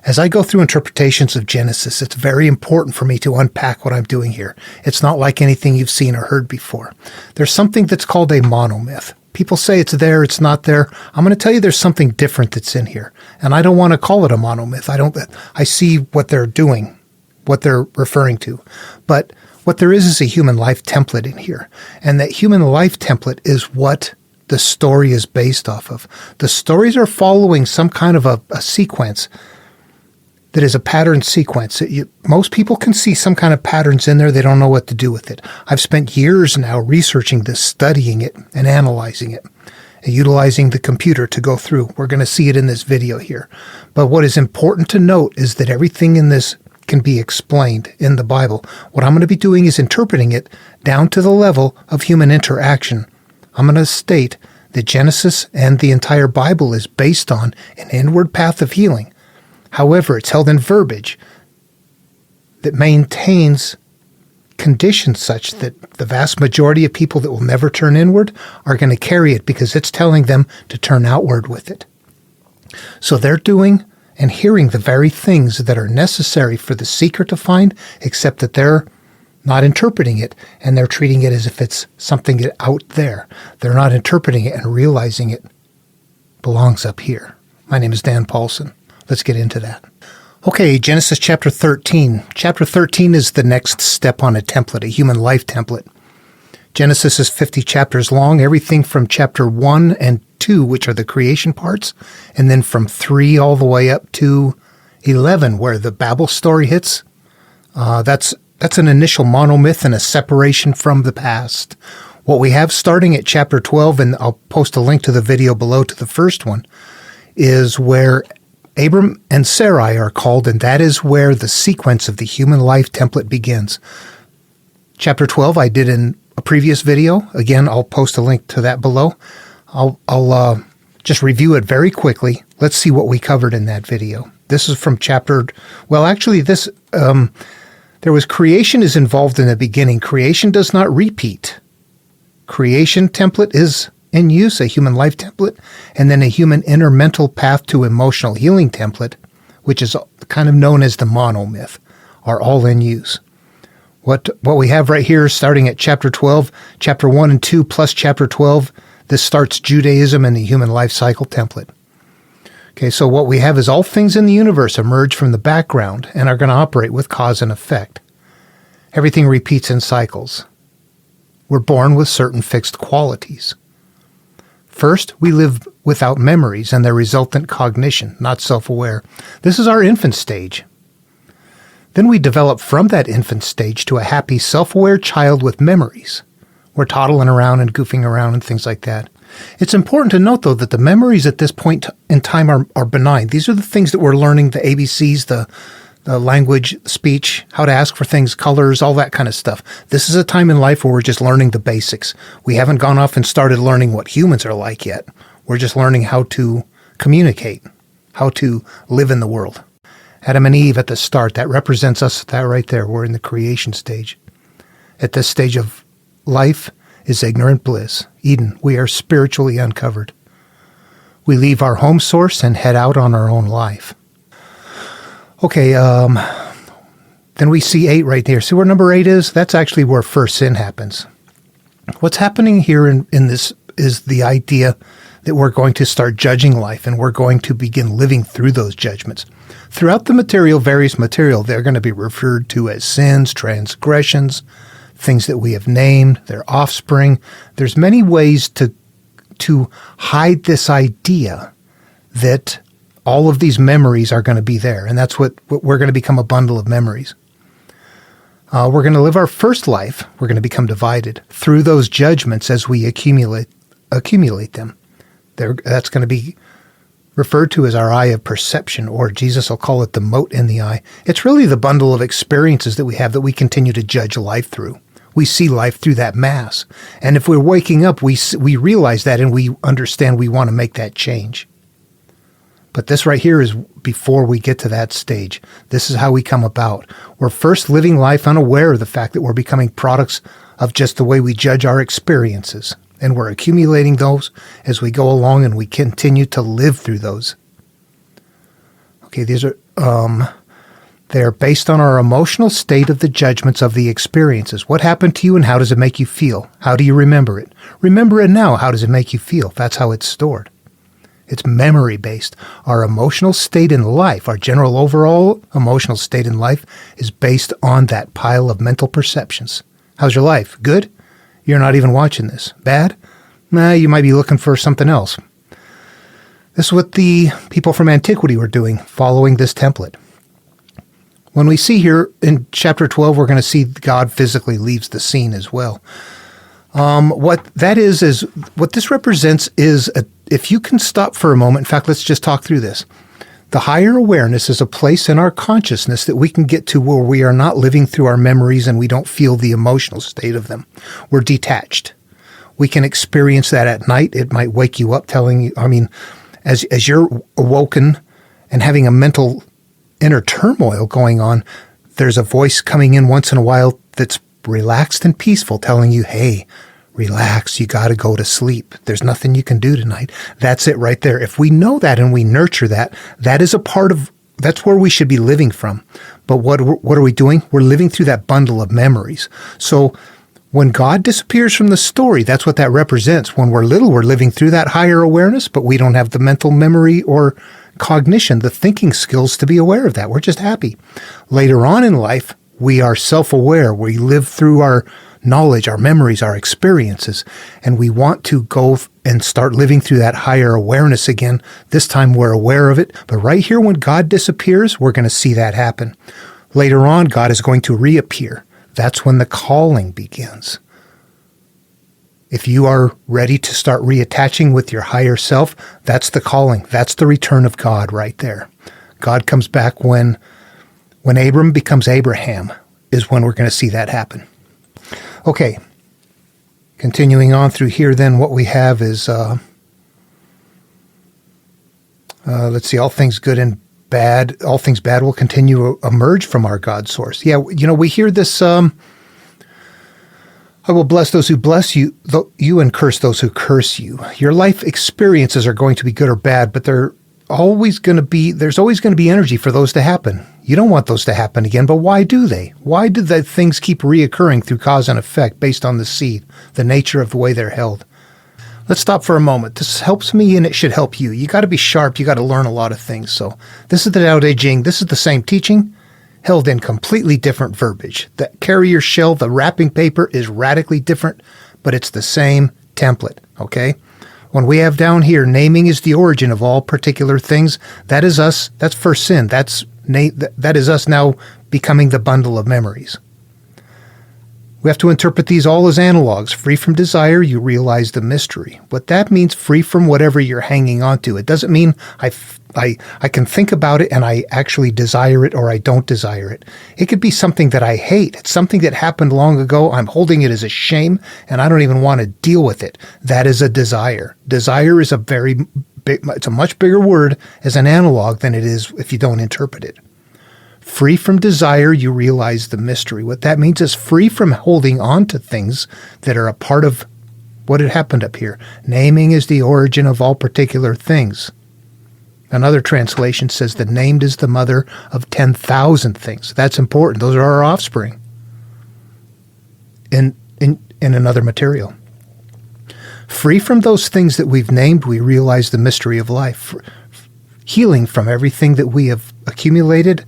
As I go through interpretations of Genesis, it's very important for me to unpack what I'm doing here. It's not like anything you've seen or heard before. There's something that's called a monomyth. People say it's there, it's not there. I'm going to tell you there's something different that's in here. And I don't want to call it a monomyth. I see what they're doing, what they're referring to. But what there is a human life template in here. And that human life template is what the story is based off of. The stories are following some kind of a sequence that is a pattern sequence. Most people can see some kind of patterns in there. They don't know what to do with it. I've spent years now researching this, studying it, and analyzing it, and utilizing the computer to go through. We're going to see it in this video here. But what is important to note is that everything in this can be explained in the Bible. What I'm going to be doing is interpreting it down to the level of human interaction. I'm going to state that Genesis and the entire Bible is based on an inward path of healing. However, it's held in verbiage that maintains conditions such that the vast majority of people that will never turn inward are going to carry it because it's telling them to turn outward with it. So they're doing and hearing the very things that are necessary for the seeker to find, except that they're not interpreting it, and they're treating it as if it's something out there. They're not interpreting it and realizing it belongs up here. My name is Dan Paulson. Let's get into that. Okay, Genesis chapter 13. Chapter 13 is the next step on a template, a human life template. Genesis is 50 chapters long, everything from chapter 1 and 2, which are the creation parts, and then from 3 all the way up to 11, where the Babel story hits. That's an initial monomyth and a separation from the past. What we have starting at chapter 12, and I'll post a link to the video below to the first one, is where Abram and Sarai are called, and that is where the sequence of the human life template begins. Chapter 12 I did in a previous video. Again, I'll post a link to that below. I'll just review it very quickly. Let's see what we covered in that video. This is from there was creation is involved in the beginning. Creation does not repeat. Creation template is in use, a human life template, and then a human inner mental path to emotional healing template, which is kind of known as the monomyth, are all in use. What we have right here, starting at chapter 12, chapter 1 and 2 plus chapter 12, this starts Judaism and the human life cycle template. Okay, so what we have is all things in the universe emerge from the background and are going to operate with cause and effect. Everything repeats in cycles. We're born with certain fixed qualities. First, we live without memories and their resultant cognition, not self-aware. This is our infant stage. Then we develop from that infant stage to a happy, self-aware child with memories. We're toddling around and goofing around and things like that. It's important to note, though, that the memories at this point in time are benign. These are the things that we're learning, the ABCs, the language, speech, how to ask for things, colors, all that kind of stuff. This is a time in life where we're just learning the basics. We haven't gone off and started learning what humans are like yet. We're just learning how to communicate, how to live in the world. Adam and Eve at the start, that represents us, that right there. We're in the creation stage. At this stage of life is ignorant bliss. Eden, we are spiritually uncovered. We leave our home source and head out on our own life. Okay, then we see 8 right there. See where number 8 is? That's actually where first sin happens. What's happening here in this is the idea that we're going to start judging life, and we're going to begin living through those judgments. Throughout the various material, they're going to be referred to as sins, transgressions, things that we have named, their offspring. There's many ways to hide this idea that all of these memories are going to be there, and that's what we're going to become, a bundle of memories. We're going to live our first life. We're going to become divided through those judgments as we accumulate them. That's going to be referred to as our eye of perception, or Jesus will call it the mote in the eye. It's really the bundle of experiences that we have that we continue to judge life through. We see life through that mass. And if we're waking up, we realize that, and we understand we want to make that change. But this right here is before we get to that stage. This is how we come about. We're first living life unaware of the fact that we're becoming products of just the way we judge our experiences. And we're accumulating those as we go along, and we continue to live through those. Okay, these are They're based on our emotional state of the judgments of the experiences. What happened to you and how does it make you feel? How do you remember it? Remember it now. How does it make you feel? That's how it's stored. It's memory-based. Our emotional state in life, our general overall emotional state in life, is based on that pile of mental perceptions. How's your life? Good? You're not even watching this. Bad? Nah, you might be looking for something else. This is what the people from antiquity were doing, following this template. When we see here in chapter 12, we're going to see God physically leaves the scene as well. What this represents is, if you can stop for a moment, in fact, let's just talk through this. The higher awareness is a place in our consciousness that we can get to where we are not living through our memories and we don't feel the emotional state of them. We're detached. We can experience that at night. It might wake you up telling you, as you're awoken and having a mental inner turmoil going on, there's a voice coming in once in a while that's relaxed and peaceful telling you, hey, relax, you got to go to sleep. There's nothing you can do tonight. That's it right there. If we know that and we nurture that, that is a part of, that's where we should be living from. But what are we doing? We're living through that bundle of memories. So when God disappears from the story, that's what that represents. When we're little, we're living through that higher awareness, but we don't have the mental memory or cognition, the thinking skills to be aware of that. We're just happy. Later on in life, we are self-aware. We live through our knowledge, our memories, our experiences, and we want to go and start living through that higher awareness again. This time we're aware of it, but right here when God disappears, we're going to see that happen. Later on, God is going to reappear. That's when the calling begins. If you are ready to start reattaching with your higher self, that's the calling. That's the return of God right there. God comes back when Abram becomes Abraham is when we're going to see that happen. Okay, continuing on through here, then what we have is, let's see, all things good and bad, all things bad will continue to emerge from our God source. Yeah, we hear this, I will bless those who bless you, and curse those who curse you. Your life experiences are going to be good or bad, but there's always going to be energy for those to happen. You don't want those to happen again, but why do they? Why do the things keep reoccurring through cause and effect based on the seed, the nature of the way they're held? Let's stop for a moment. This helps me and it should help you. You got to be sharp. You got to learn a lot of things. So this is the Tao Te Ching. This is the same teaching, held in completely different verbiage. The carrier shell, the wrapping paper is radically different, but it's the same template, okay? When we have down here, naming is the origin of all particular things, that is us, that's first sin. That is us now becoming the bundle of memories. We have to interpret these all as analogs. Free from desire, you realize the mystery. What that means, free from whatever you're hanging on to. It doesn't mean I can think about it and I actually desire it or I don't desire it. It could be something that I hate. It's something that happened long ago. I'm holding it as a shame and I don't even want to deal with it. That is a desire. Desire is it's a much bigger word as an analog than it is if you don't interpret it. Free from desire, you realize the mystery. What that means is free from holding on to things that are a part of what had happened up here. Naming is the origin of all particular things. Another translation says the named is the mother of 10,000 things. That's important. Those are our offspring in another material. Free from those things that we've named, we realize the mystery of life. Healing from everything that we have accumulated,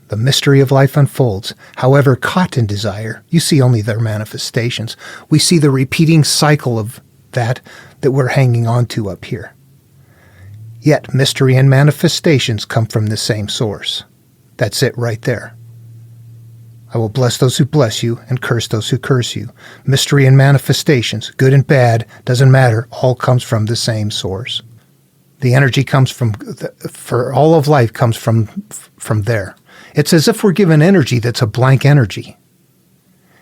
the mystery of life unfolds. However, caught in desire, you see only their manifestations. We see the repeating cycle of that we're hanging on to up here. Yet, mystery and manifestations come from the same source. That's it right there. I will bless those who bless you and curse those who curse you. Mystery and manifestations, good and bad, doesn't matter, all comes from the same source. The energy comes for all of life comes from there. It's as if we're given energy that's a blank energy.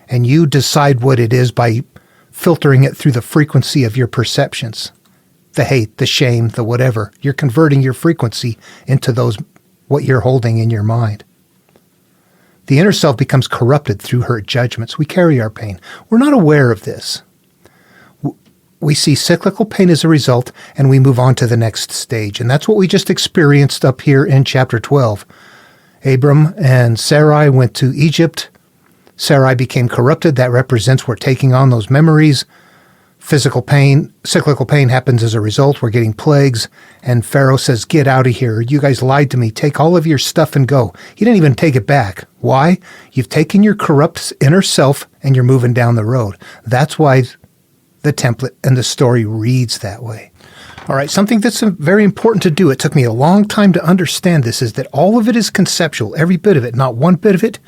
And you decide what it is by filtering it through the frequency of your perceptions. The hate, the shame, the whatever. You're converting your frequency into what you're holding in your mind. The inner self becomes corrupted through her judgments. We carry our pain. We're not aware of this. we see cyclical pain as a result, and we move on to the next stage. And that's what we just experienced up here in chapter 12. Abram and Sarai went to Egypt. Sarai became corrupted. That represents we're taking on those memories. Physical pain, cyclical pain happens as a result. We're getting plagues. And Pharaoh says, get out of here. You guys lied to me. Take all of your stuff and go. He didn't even take it back. Why? You've taken your corrupt inner self and you're moving down the road. That's why the template and the story reads that way. All right, something that's very important to do, it took me a long time to understand this, is that all of it is conceptual, every bit of it. Not one bit of it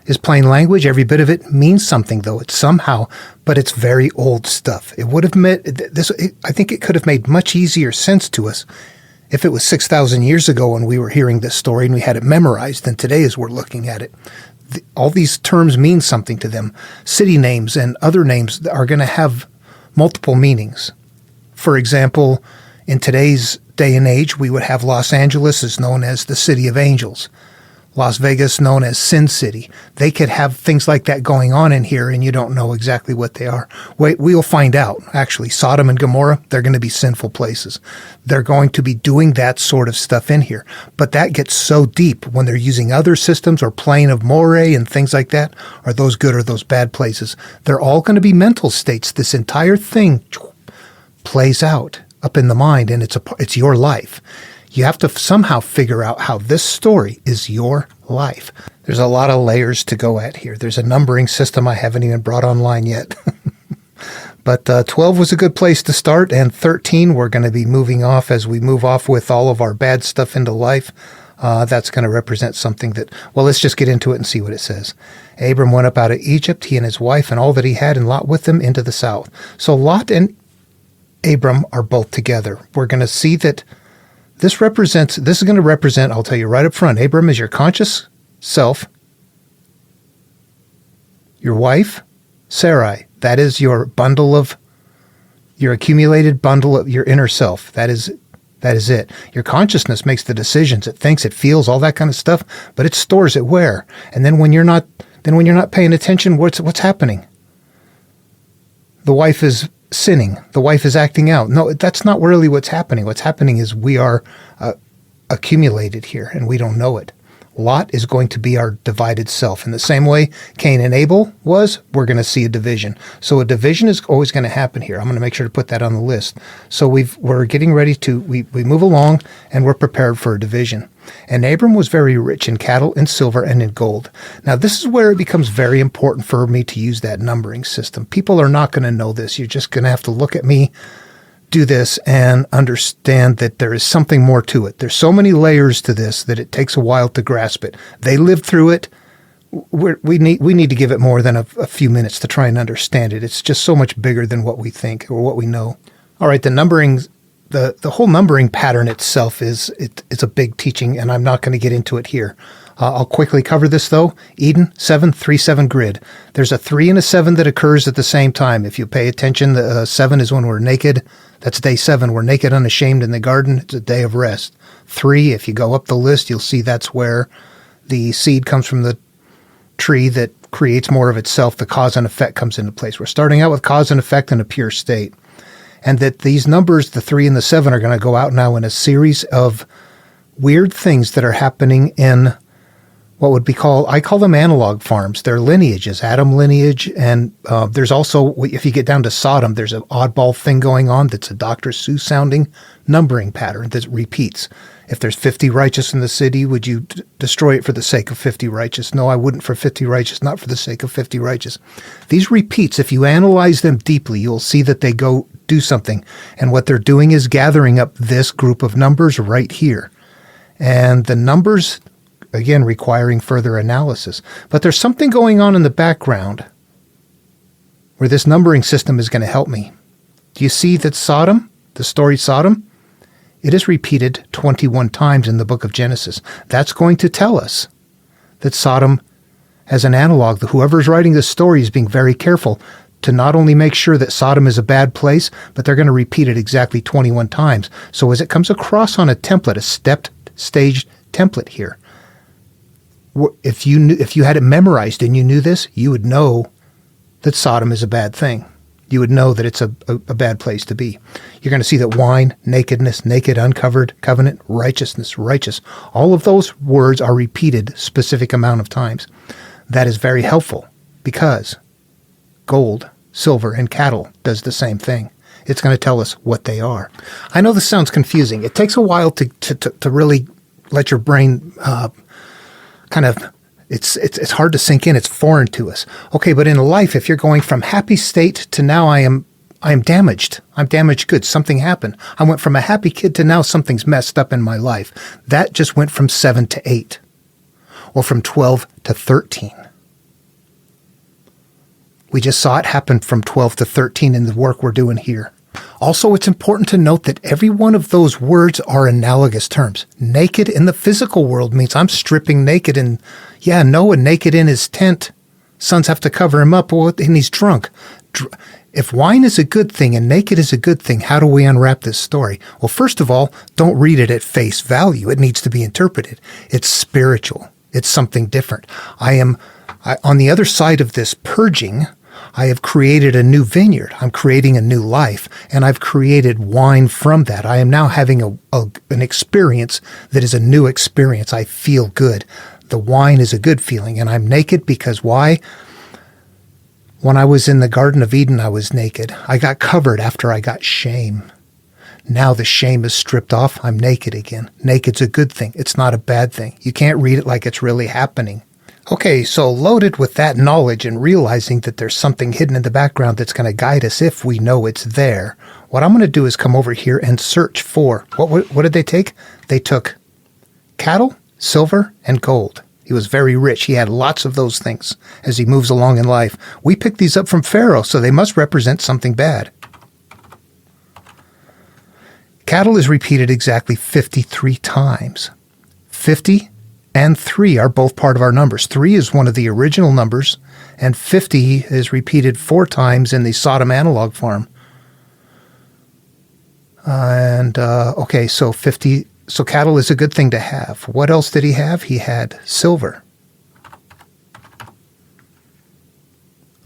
is plain language. Every bit of it means something, though. It's somehow, but it's very old stuff. It would have made this. I think it could have made much easier sense to us if it was 6,000 years ago when we were hearing this story and we had it memorized than today as we're looking at it. All these terms mean something to them. City names and other names are going to have multiple meanings. For example, in today's day and age, we would have Los Angeles as known as the City of Angels. Las Vegas known as Sin City. They could have things like that going on in here, and you don't know exactly what they are. We'll find out. Actually, Sodom and Gomorrah, they're going to be sinful places. They're going to be doing that sort of stuff in here. But that gets so deep when they're using other systems or Plain of Moray and things like that. Are those good or those bad places? They're all going to be mental states. This entire thing plays out up in the mind, and it's your life. You have to somehow figure out how this story is your life. There's a lot of layers to go at here. There's a numbering system I haven't even brought online yet. But 12 was a good place to start, and 13 we're going to be moving off as we move off with all of our bad stuff into life. That's going to represent something that, well, let's just get into it and see what it says. Abram went up out of Egypt, he and his wife and all that he had, and Lot with him into the south. So Lot and Abram are both together. We're going to see that this is going to represent, I'll tell you right up front, Abram is your conscious self. Your wife, Sarai, that is your accumulated bundle of your inner self. That is it. Your consciousness makes the decisions. It thinks, it feels, all that kind of stuff, but it stores it where? And then when you're not paying attention, what's happening? The wife is sinning. The wife is acting out. No, that's not really what's happening. What's happening is we are accumulated here, and we don't know it. Lot is going to be our divided self. In the same way Cain and Abel was, we're going to see a division. So a division is always going to happen here. I'm going to make sure to put that on the list. So we're getting ready to, we move along, and we're prepared for a division. And Abram was very rich in cattle, in silver, and in gold. Now, this is where it becomes very important for me to use that numbering system. People are not going to know this. You're just going to have to look at me do this and understand that there is something more to it. There's so many layers to this that it takes a while to grasp it. They lived through it. We need to give it more than a few minutes to try and understand it. It's just so much bigger than what we think or what we know. All right, the numbering, the whole numbering pattern itself is a big teaching, and I'm not going to get into it here. I'll quickly cover this, though. Eden, 7, 3, 7 grid. There's a 3 and a 7 that occurs at the same time. If you pay attention, the 7 is when we're naked. That's day 7. We're naked, unashamed in the garden. It's a day of rest. 3, if you go up the list, you'll see that's where the seed comes from the tree that creates more of itself. The cause and effect comes into place. We're starting out with cause and effect in a pure state. And that these numbers, the 3 and the 7, are going to go out now in a series of weird things that are happening in what would be called, I call them analog farms. They're lineages, Adam lineage, and there's also, if you get down to Sodom, there's an oddball thing going on that's a Dr. Seuss sounding numbering pattern that repeats. If there's 50 righteous in the city, would you destroy it for the sake of 50 righteous? No, I wouldn't for 50 righteous, not for the sake of 50 righteous. These repeats, if you analyze them deeply, you'll see that they go do something. And what they're doing is gathering up this group of numbers right here. And the numbers, again, requiring further analysis. But there's something going on in the background where this numbering system is going to help me. Do you see that Sodom, the story Sodom, it is repeated 21 times in the book of Genesis. That's going to tell us that Sodom has an analog. Whoever's writing this story is being very careful to not only make sure that Sodom is a bad place, but they're going to repeat it exactly 21 times. So as it comes across on a template, a stepped, staged template here, if you had it memorized and you knew this, you would know that Sodom is a bad thing. you would know that it's a bad place to be. You're going to see that wine, nakedness, naked, uncovered, covenant, righteousness, righteous. All of those words are repeated specific amount of times. That is very helpful because gold, silver, and cattle does the same thing. It's going to tell us what they are. I know this sounds confusing. It takes a while to really let your brain it's hard to sink in. It's foreign to us. Okay, but in life, if you're going from happy state to now I am damaged. I'm damaged goods. Something happened. I went from a happy kid to now something's messed up in my life. That just went from 7 to 8 or from 12 to 13. We just saw it happen from 12 to 13 in the work we're doing here. Also, it's important to note that every one of those words are analogous terms. Naked in the physical world means I'm stripping naked, and Noah naked in his tent. Sons have to cover him up, and he's drunk. If wine is a good thing and naked is a good thing, how do we unwrap this story? Well, first of all, don't read it at face value. It needs to be interpreted. It's spiritual. It's something different. On the other side of this purging, I have created a new vineyard. I'm creating a new life, and I've created wine from that. I am now having an experience that is a new experience. I feel good. The wine is a good feeling, and I'm naked because why? When I was in the Garden of Eden, I was naked. I got covered after I got shame. Now the shame is stripped off. I'm naked again. Naked's a good thing. It's not a bad thing. You can't read it like it's really happening. Okay, so loaded with that knowledge and realizing that there's something hidden in the background that's going to guide us if we know it's there, what I'm going to do is come over here and search for, what did they take? They took cattle, silver, and gold. He was very rich. He had lots of those things as he moves along in life. We picked these up from Pharaoh, so they must represent something bad. Cattle is repeated exactly 53 times. 50 and 3 are both part of our numbers. 3 is one of the original numbers, and 50 is repeated 4 times in the Sodom analog farm. So 50. So cattle is a good thing to have. What else did he have? He had silver.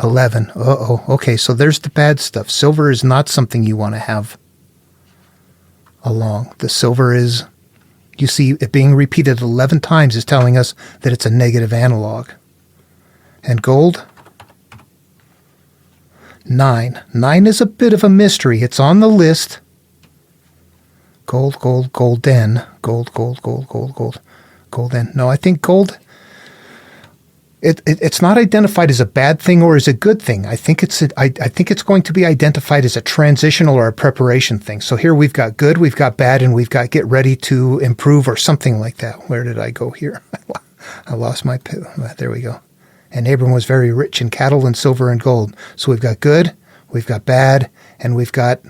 11. Okay, so there's the bad stuff. Silver is not something you want to have along. The silver is, you see, it being repeated 11 times is telling us that it's a negative analog. And gold? 9. 9 is a bit of a mystery. It's on the list. Gold, golden. Golden. No, I think gold, it's not identified as a bad thing or as a good thing. I think it's going to be identified as a transitional or a preparation thing. So here we've got good, we've got bad, and we've got get ready to improve or something like that. Where did I go here? I lost my, there we go. And Abram was very rich in cattle and silver and gold. So we've got good, we've got bad, and we've got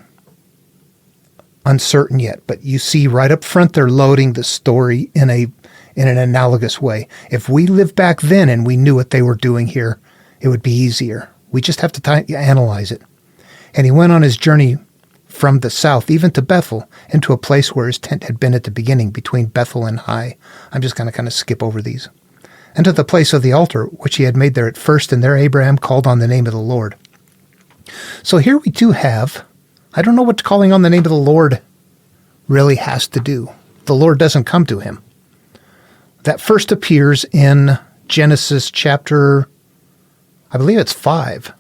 uncertain yet. But you see right up front, they're loading the story in an analogous way. If we lived back then and we knew what they were doing here, it would be easier. We just have to analyze it. And he went on his journey from the south, even to Bethel, into a place where his tent had been at the beginning, between Bethel and Hai. I'm just going to kind of skip over these. And to the place of the altar, which he had made there at first, and there Abraham called on the name of the Lord. So here we do have, I don't know what calling on the name of the Lord really has to do. The Lord doesn't come to him. That first appears in Genesis chapter, I believe it's 5,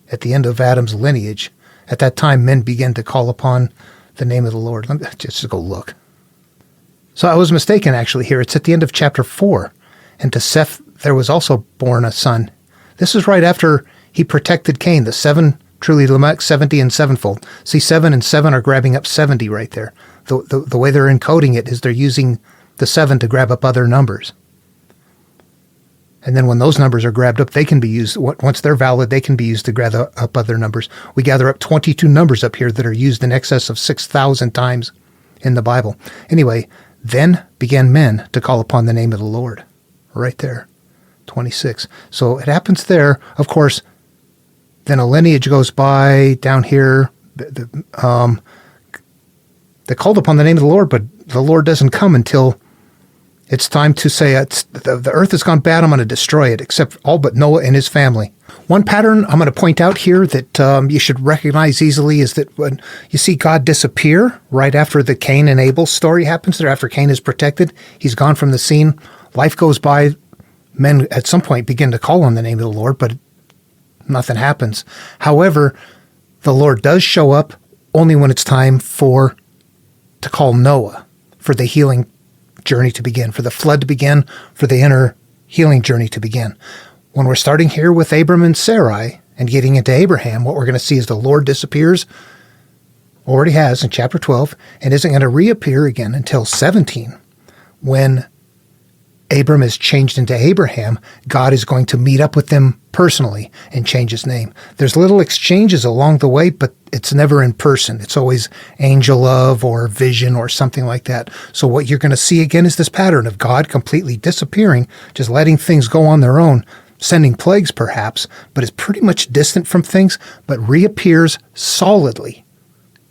at the end of Adam's lineage. At that time, men began to call upon the name of the Lord. Let me just go look. So I was mistaken, actually, here. It's at the end of chapter 4. And to Seth there was also born a son. This is right after he protected Cain, the 7, truly Lamech, 70 and sevenfold. See, 7 and 7 are grabbing up 70 right there. The way they're encoding it is they're using the 7 to grab up other numbers. And then when those numbers are grabbed up, they can be used, once they're valid, they can be used to grab up other numbers. We gather up 22 numbers up here that are used in excess of 6,000 times in the Bible. Anyway, then began men to call upon the name of the Lord. Right there, 26. So it happens there. Of course, then a lineage goes by down here. They called upon the name of the Lord, but the Lord doesn't come until It's time to say the earth has gone bad. I'm going to destroy it, except all but Noah and his family. One pattern I'm going to point out here that you should recognize easily is that when you see God disappear right after the Cain and Abel story happens there, after Cain is protected, he's gone from the scene. Life goes by. Men at some point begin to call on the name of the Lord, but nothing happens. However, the Lord does show up only when it's time to call Noah for the healing journey to begin, for the flood to begin, for the inner healing journey to begin. When we're starting here with Abram and Sarai and getting into Abraham, what we're going to see is the Lord disappears, already has in chapter 12, and isn't going to reappear again until 17. When Abram is changed into Abraham, God is going to meet up with them personally and change his name. There's little exchanges along the way, but it's never in person. It's always angel of or vision or something like that. So what you're going to see again is this pattern of God completely disappearing, just letting things go on their own, sending plagues perhaps, but is pretty much distant from things, but reappears solidly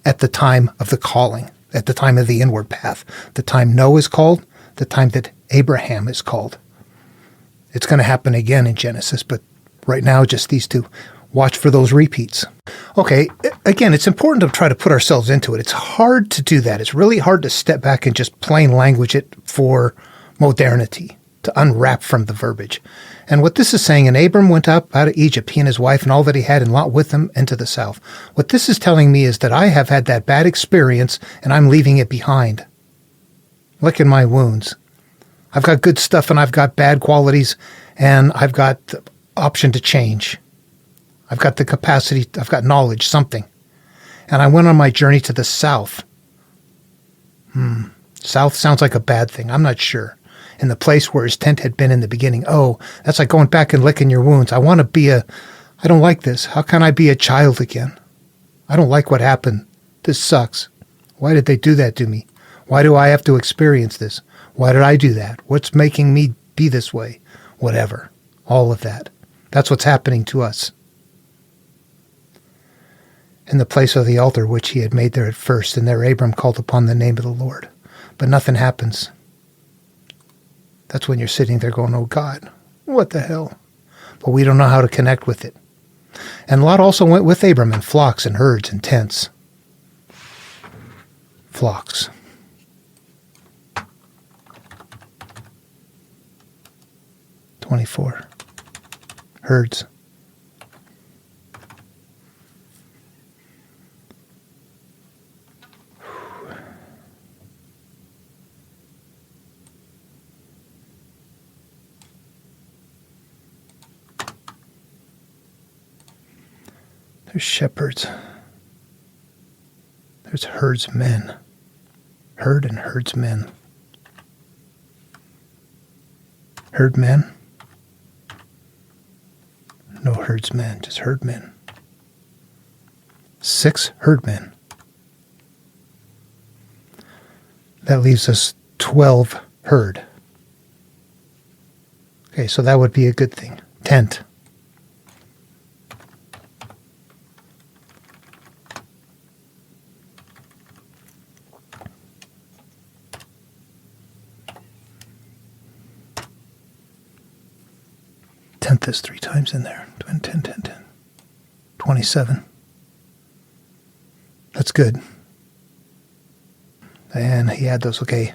at the time of the calling, at the time of the inward path, the time Noah is called, the time that Abraham is called. It's going to happen again in Genesis, but right now, just these two. Watch for those repeats. Okay, again, it's important to try to put ourselves into it. It's hard to do that. It's really hard to step back and just plain language it for modernity, to unwrap from the verbiage. And what this is saying, and Abram went up out of Egypt, he and his wife and all that he had, and Lot with him into the south. What this is telling me is that I have had that bad experience, and I'm leaving it behind. Look at my wounds. I've got good stuff and I've got bad qualities, and I've got the option to change. I've got the capacity, I've got knowledge, something. And I went on my journey to the south. South sounds like a bad thing. I'm not sure. In the place where his tent had been in the beginning. Oh, that's like going back and licking your wounds. I don't like this. How can I be a child again? I don't like what happened. This sucks. Why did they do that to me? Why do I have to experience this? Why did I do that? What's making me be this way? Whatever. All of that. That's what's happening to us. In the place of the altar which he had made there at first, and there Abram called upon the name of the Lord. But nothing happens. That's when you're sitting there going, oh God, what the hell? But we don't know how to connect with it. And Lot also went with Abram in flocks and herds and tents. Flocks. (24) Herds. There's shepherds. There's herdsmen. Herd and herdsmen. Herdmen? No herdsmen, just herdmen. 6 herdmen. That leaves us 12 herd. Okay, so that would be a good thing. Tent. Tenth is 3 times in there. 10. 27. That's good. And he had those, okay.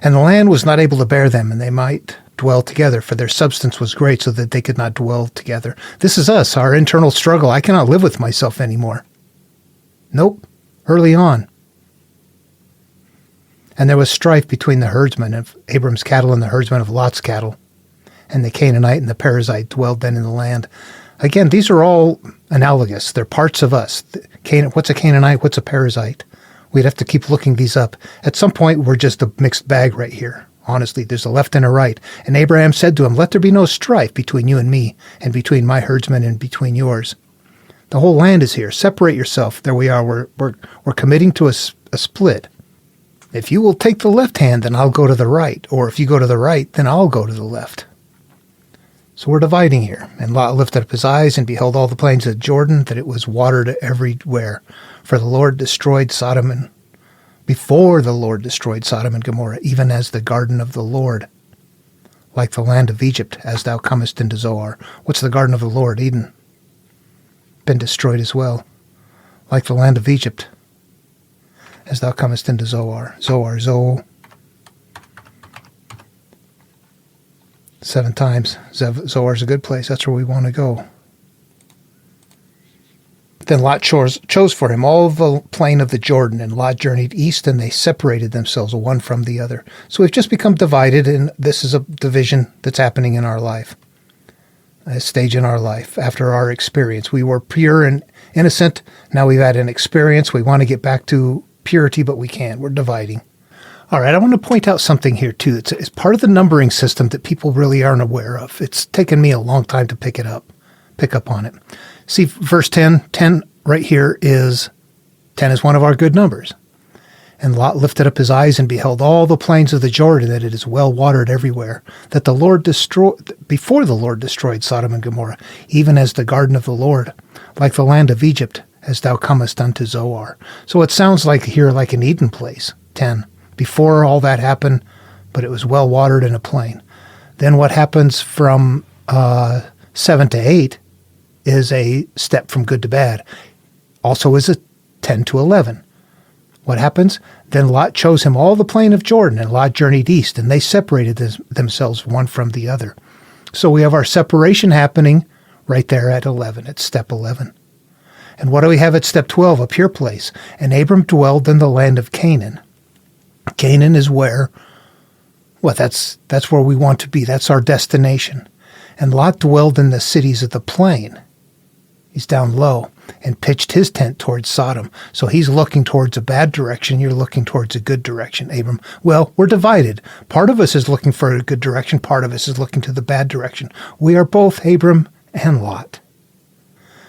And the land was not able to bear them, and they might dwell together, for their substance was great, so that they could not dwell together. This is us, our internal struggle. I cannot live with myself anymore. Nope. Early on. And there was strife between the herdsmen of Abram's cattle and the herdsmen of Lot's cattle. And the Canaanite and the Perizzite dwelled then in the land. Again, these are all analogous. They're parts of us. What's a Canaanite? What's a Perizzite? We'd have to keep looking these up. At some point, we're just a mixed bag right here. Honestly, there's a left and a right. And Abraham said to him, let there be no strife between you and me, and between my herdsmen and between yours. The whole land is here. Separate yourself. There we are. We're committing to a split. If you will take the left hand, then I'll go to the right. Or if you go to the right, then I'll go to the left. So we're dividing here. And Lot lifted up his eyes and beheld all the plains of Jordan, that it was watered everywhere. For the Lord destroyed Sodom and before the Lord destroyed Sodom and Gomorrah, even as the garden of the Lord. like the land of Egypt, as thou comest into Zoar. What's the garden of the Lord? Eden. Been destroyed as well, like the land of Egypt, as thou comest into Zoar. Zoar, 7 times. Zoar's a good place. That's where we want to go. Then Lot chose for him all the plain of the Jordan, and Lot journeyed east, and they separated themselves one from the other. So we've just become divided, and this is a division that's happening in our life, a stage in our life after our experience. We were pure and innocent. Now we've had an experience. We want to get back to purity, but we can't. We're dividing. All right, I want to point out something here, too. It's part of the numbering system that people really aren't aware of. It's taken me a long time to pick up on it. See, verse 10 right here is, 10 is one of our good numbers. And Lot lifted up his eyes and beheld all the plains of the Jordan, that it is well watered everywhere, that before the Lord destroyed Sodom and Gomorrah, even as the garden of the Lord, like the land of Egypt, as thou comest unto Zoar. So it sounds like here like an Eden place, 10. Before all that happened, but it was well watered in a plain. Then what happens from 7 to 8 is a step from good to bad. Also is a 10 to 11. What happens? Then Lot chose him all the plain of Jordan, and Lot journeyed east, and they separated themselves one from the other. So we have our separation happening right there at 11, at step 11. And what do we have at step 12? A pure place. And Abram dwelled in the land of Canaan. Canaan is where, that's where we want to be. That's our destination. And Lot dwelled in the cities of the plain. He's down low and pitched his tent towards Sodom. So he's looking towards a bad direction. You're looking towards a good direction, Abram. Well, we're divided. Part of us is looking for a good direction. Part of us is looking to the bad direction. We are both Abram and Lot.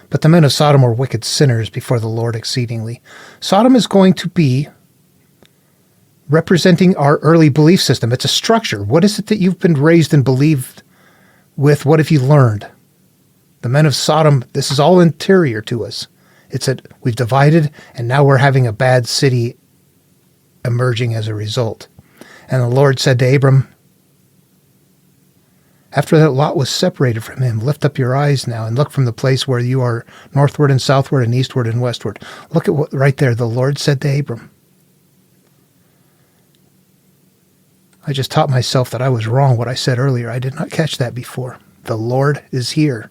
But the men of Sodom were wicked sinners before the Lord exceedingly. Sodom is going to be representing our early belief system. It's a structure. What is it that you've been raised and believed with? What have you learned? The men of Sodom, this is all interior to us. It's that we've divided, and now we're having a bad city emerging as a result. And the Lord said to Abram, after that Lot was separated from him, lift up your eyes now and look from the place where you are northward and southward and eastward and westward. Look at what right there the Lord said to Abram. I just taught myself that I was wrong what I said earlier. I did not catch that before. The Lord is here.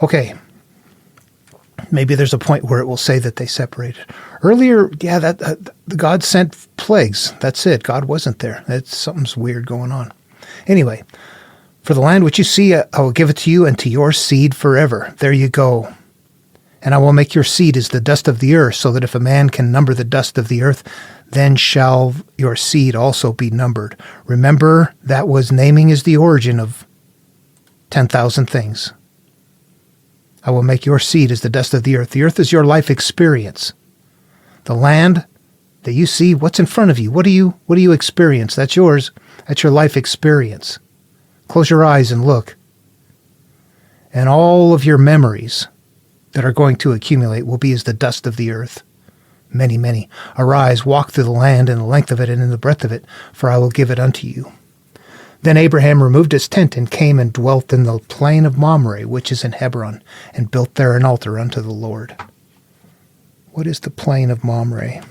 Okay. Maybe there's a point where it will say that they separated. Earlier, God sent plagues. That's it. God wasn't there. Something's weird going on. Anyway, for the land which you see, I will give it to you and to your seed forever. There you go. And I will make your seed as the dust of the earth, so that if a man can number the dust of the earth, then shall your seed also be numbered. Remember, that was naming is the origin of 10,000 things. I will make your seed as the dust of the earth. The earth is your life experience. The land that you see, what's in front of you? What do you experience? That's yours. That's your life experience. Close your eyes and look. And all of your memories that are going to accumulate will be as the dust of the earth. Many, many. Arise, walk through the land in the length of it and in the breadth of it, for I will give it unto you. Then Abraham removed his tent and came and dwelt in the plain of Mamre, which is in Hebron, and built there an altar unto the Lord. What is the plain of Mamre?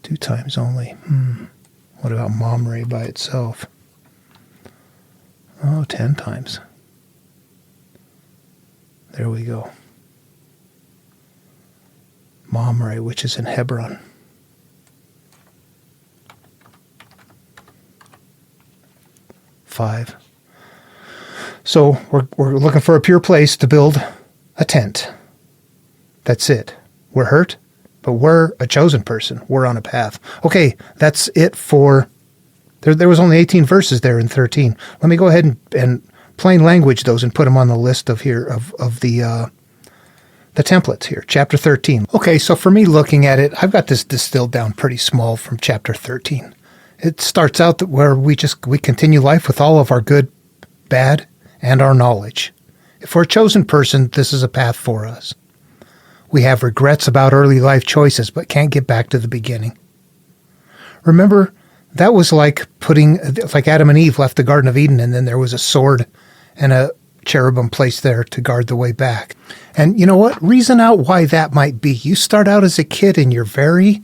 Two times only. What about Mamre by itself? 10 times. There we go. Mamre, which is in Hebron. Five. So we're looking for a pure place to build a tent. That's it. We're hurt, but we're a chosen person. We're on a path. Okay, that's it for... There was only 18 verses there in 13. Let me go ahead and plain language those and put them on the list of here of the templates here. Chapter 13. Okay, so for me looking at it, I've got this distilled down pretty small from chapter 13. It starts out where we continue life with all of our good, bad, and our knowledge. If we're a chosen person, this is a path for us. We have regrets about early life choices, but can't get back to the beginning. Remember, that was like Adam and Eve left the Garden of Eden, and then there was a sword and a cherubim placed there to guard the way back. And you know what? Reason out why that might be. You start out as a kid and you're very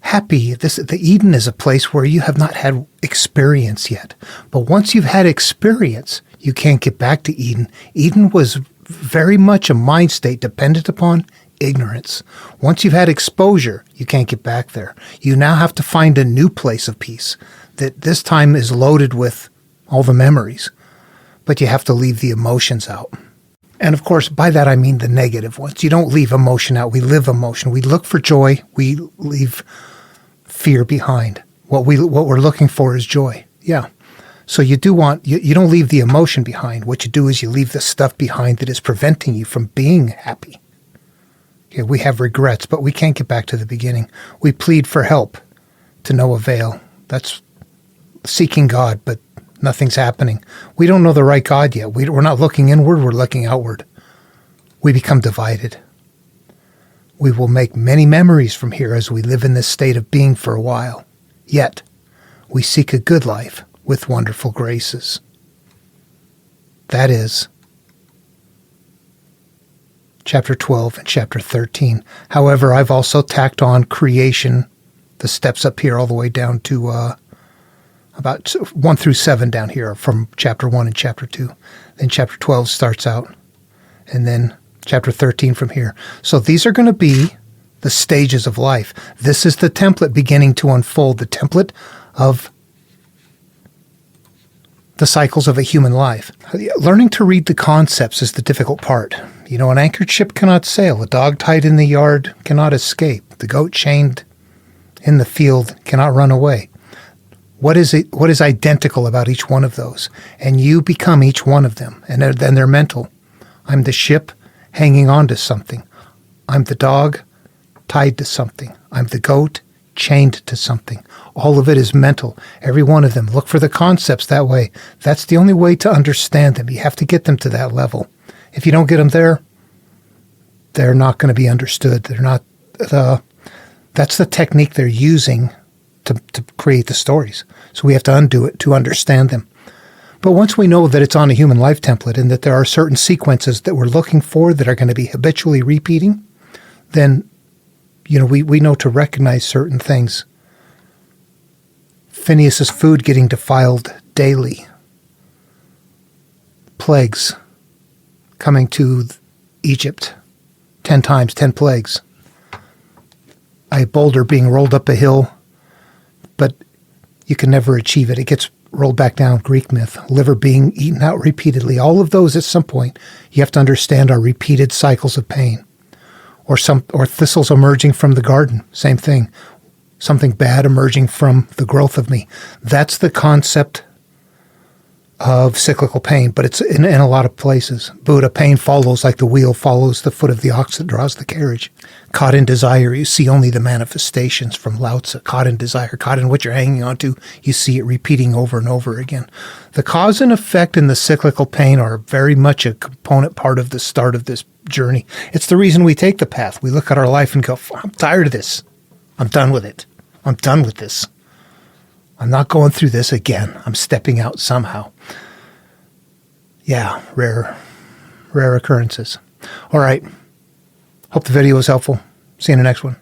happy. The Eden is a place where you have not had experience yet. But once you've had experience, you can't get back to Eden. Eden was very much a mind state dependent upon ignorance. Once you've had exposure, you can't get back there. You now have to find a new place of peace that this time is loaded with all the memories. But you have to leave the emotions out. And of course, by that I mean the negative ones. You don't leave emotion out. We live emotion. We look for joy. We leave fear behind. What we're looking for is joy. Yeah. So you don't leave the emotion behind. What you do is you leave the stuff behind that is preventing you from being happy. Okay, we have regrets, but we can't get back to the beginning. We plead for help to no avail. That's seeking God, but nothing's happening. We don't know the right God yet. We're not looking inward, we're looking outward. We become divided. We will make many memories from here as we live in this state of being for a while. Yet, we seek a good life with wonderful graces. That is chapter 12 and chapter 13. However, I've also tacked on creation, the steps up here all the way down to about 1 through 7 down here from chapter 1 and chapter 2. Then chapter 12 starts out, and then chapter 13 from here. So these are going to be the stages of life. This is the template beginning to unfold, the template of the cycles of a human life. Learning to read the concepts is the difficult part. You know, an anchored ship cannot sail. A dog tied in the yard cannot escape. The goat chained in the field cannot run away. What is identical about each one of those? And you become each one of them. And then they're mental. I'm the ship hanging on to something. I'm the dog tied to something. I'm the goat chained to something. All of it is mental. Every one of them. Look for the concepts that way. That's the only way to understand them. You have to get them to that level. If you don't get them there, they're not going to be understood. They're not. That's the technique they're using to create the stories. So we have to undo it to understand them. But once we know that it's on a human life template and that there are certain sequences that we're looking for that are going to be habitually repeating, then, you know, we know to recognize certain things. Phineas's food getting defiled daily. Plagues coming to Egypt 10 times, 10 plagues. A boulder being rolled up a hill, but you can never achieve it. It gets rolled back down, Greek myth. Liver being eaten out repeatedly. All of those at some point, you have to understand are repeated cycles of pain. Or thistles emerging from the garden, same thing. Something bad emerging from the growth of me. That's the concept of cyclical pain, but it's in a lot of places. Buddha, pain follows like the wheel follows the foot of the ox that draws the carriage. Caught in desire, you see only the manifestations from Lao Tzu. Caught in desire, caught in what you're hanging on to, you see it repeating over and over again. The cause and effect and the cyclical pain are very much a component part of the start of this journey. It's the reason we take the path. We look at our life and go, I'm tired of this. I'm done with it. I'm done with this. I'm not going through this again. I'm stepping out somehow. Yeah, rare occurrences. All right. Hope the video was helpful. See you in the next one.